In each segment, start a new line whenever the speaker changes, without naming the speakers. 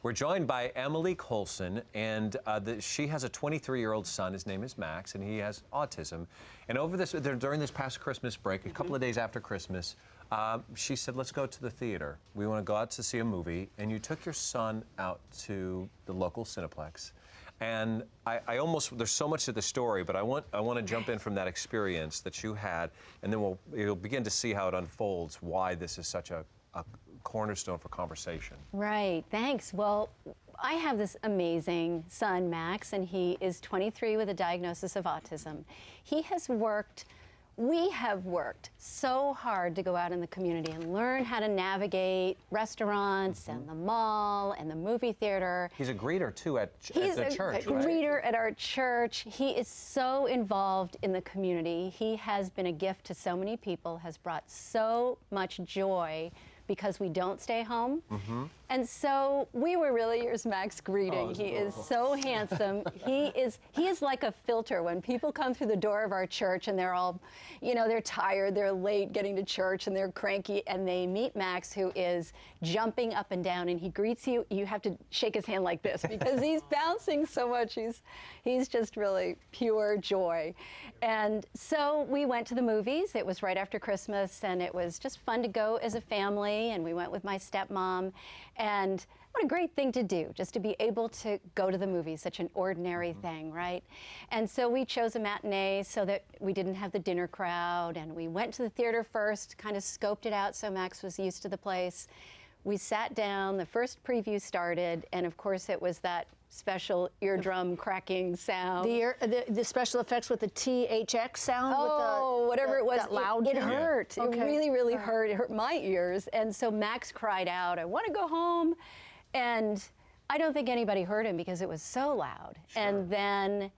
We're joined by Emily Colson, and she has a 23-year-old son. His name is Max, and he has autism. And during this past Christmas break, a couple of days after Christmas, she said, let's go to the theater. We want to go out to see a movie. And you took your son out to the local Cineplex. And there's so much to the story, but I want to jump in from that experience that you had, and then you'll begin to see how it unfolds, why this is such a cornerstone for conversation.
Right, thanks. Well, I have this amazing son, Max, and he is 23 with a diagnosis of autism. We have worked so hard to go out in the community and learn how to navigate restaurants and the mall and the movie theater.
He's a greeter too at the church,
He's a greeter at our church. He is so involved in the community. He has been a gift to so many people, has brought so much joy because we don't stay home. And so we were really, here's Max greeting. He is so handsome. He is like a filter. When people come through the door of our church and they're all, they're tired, they're late getting to church and they're cranky, and they meet Max, who is jumping up and down, and he greets you. You have to shake his hand like this because he's bouncing so much. He's just really pure joy. And so we went to the movies. It was right after Christmas, and it was just fun to go as a family. And we went with my stepmom, and what a great thing to do, just to be able to go to the movies, such an ordinary thing, right? And so we chose a matinee so that we didn't have the dinner crowd, and we went to the theater first, kind of scoped it out so Max was used to the place. We sat down, the first preview started, and of course it was that special eardrum cracking sound.
The special effects with the THX sound?
Oh,
with
whatever it was.
That loud
it hurt.
Okay.
It really, really hurt. It hurt my ears. And so Max cried out, I want to go home. And I don't think anybody heard him because it was so loud.
Sure.
And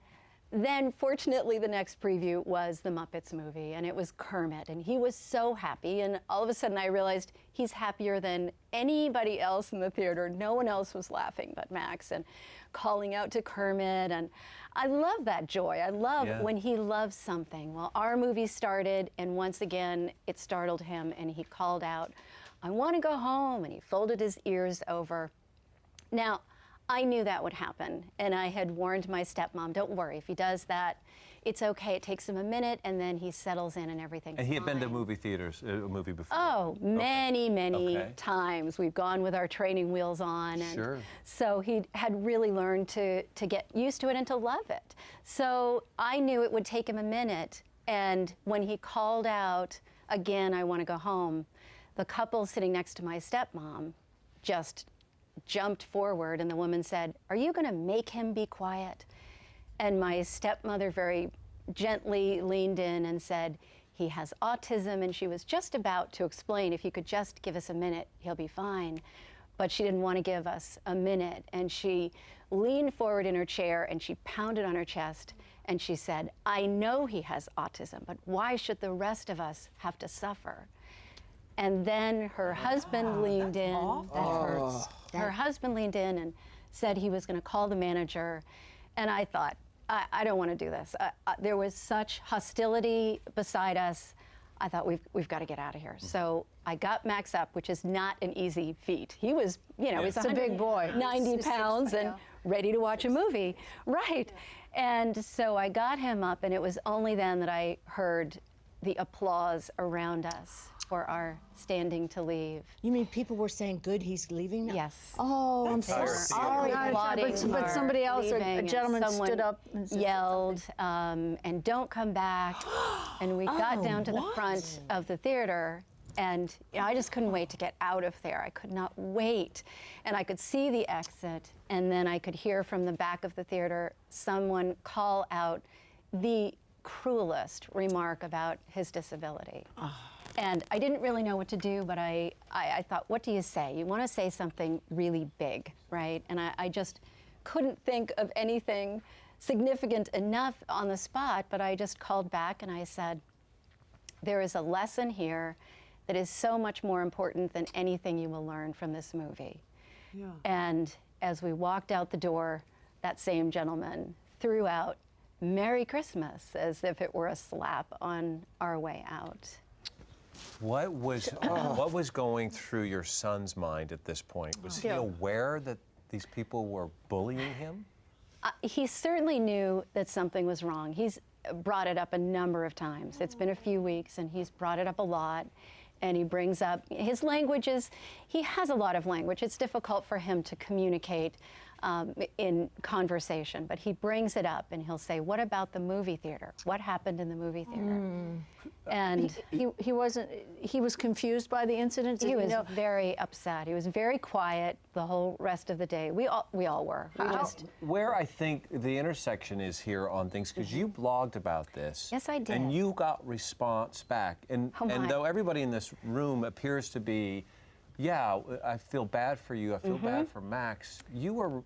then fortunately the next preview was the Muppets movie, and it was Kermit, and he was so happy. And all of a sudden I realized he's happier than anybody else in the theater. No one else was laughing but Max, and calling out to Kermit. And I love that joy. I love when he loves something. Well, our movie started, and once again it startled him, and he called out, I want to go home, and he folded his ears over. Now, I knew that would happen, and I had warned my stepmom, don't worry, if he does that, it's okay. It takes him a minute, and then he settles in, and everything's fine.
And he had been to movie theaters, a movie before?
Oh, many times. We've gone with our training wheels on, and so he had really learned to get used to it and to love it. So I knew it would take him a minute, and when he called out, again, I want to go home, the couple sitting next to my stepmom just jumped forward, and the woman said, are you going to make him be quiet? And my stepmother very gently leaned in and said, he has autism, and she was just about to explain, if you could just give us a minute, he'll be fine. But she didn't want to give us a minute, and she leaned forward in her chair and she pounded on her chest and she said, I know he has autism, but why should the rest of us have to suffer? And then her husband leaned in. That hurts. Her husband leaned in and said he was going to call the manager. And I thought, I don't want to do this. There was such hostility beside us. I thought, we've got to get out of here. So I got Max up, which is not an easy feat. He was, he's
a big boy,
90 pounds and ready to watch a movie. Right. And so I got him up, and it was only then that I heard the applause around us for our standing to leave.
You mean people were saying, good, he's leaving now?
Yes.
Oh, I'm so sorry. But somebody else, a gentleman stood up and
yelled, and don't come back. And we got down to the front of the theater, and I just couldn't wait to get out of there. I could not wait. And I could see the exit, and then I could hear from the back of the theater someone call out the cruelest remark about his disability. And I didn't really know what to do, but I thought, what do you say? You want to say something really big, right? And I just couldn't think of anything significant enough on the spot, but I just called back and I said, there is a lesson here that is so much more important than anything you will learn from this movie. Yeah. And as we walked out the door, that same gentleman threw out, Merry Christmas, as if it were a slap on our way out.
What was going through your son's mind at this point? Was he aware that these people were bullying him?
He certainly knew that something was wrong. He's brought it up a number of times. It's been a few weeks, and he's brought it up a lot. And he brings up his languages. He has a lot of language. It's difficult for him to communicate in conversation, but he brings it up and he'll say, what about the movie theater? What happened in the movie theater? And
he was confused by the incident?
He was very upset. He was very quiet the whole rest of the day. We all were.
Where I think the intersection is here on things, because you blogged about this.
Yes, I did.
And you got response back. And though everybody in this room appears to be, yeah, I feel bad for you, I feel bad for Max, you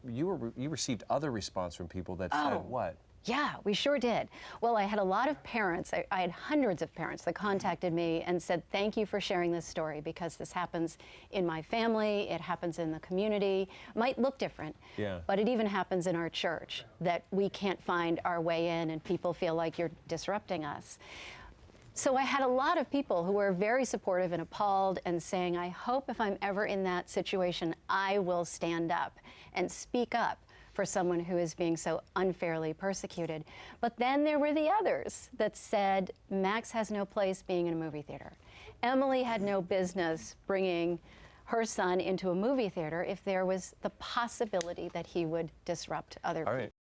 received other response from people that said what?
Yeah, we sure did. Well, I had a lot of parents, I had hundreds of parents that contacted me and said, thank you for sharing this story, because this happens in my family, it happens in the community. Might look different, but it even happens in our church, that we can't find our way in and people feel like you're disrupting us. So I had a lot of people who were very supportive and appalled and saying, I hope if I'm ever in that situation, I will stand up and speak up for someone who is being so unfairly persecuted. But then there were the others that said, Max has no place being in a movie theater. Emily had no business bringing her son into a movie theater if there was the possibility that he would disrupt other people.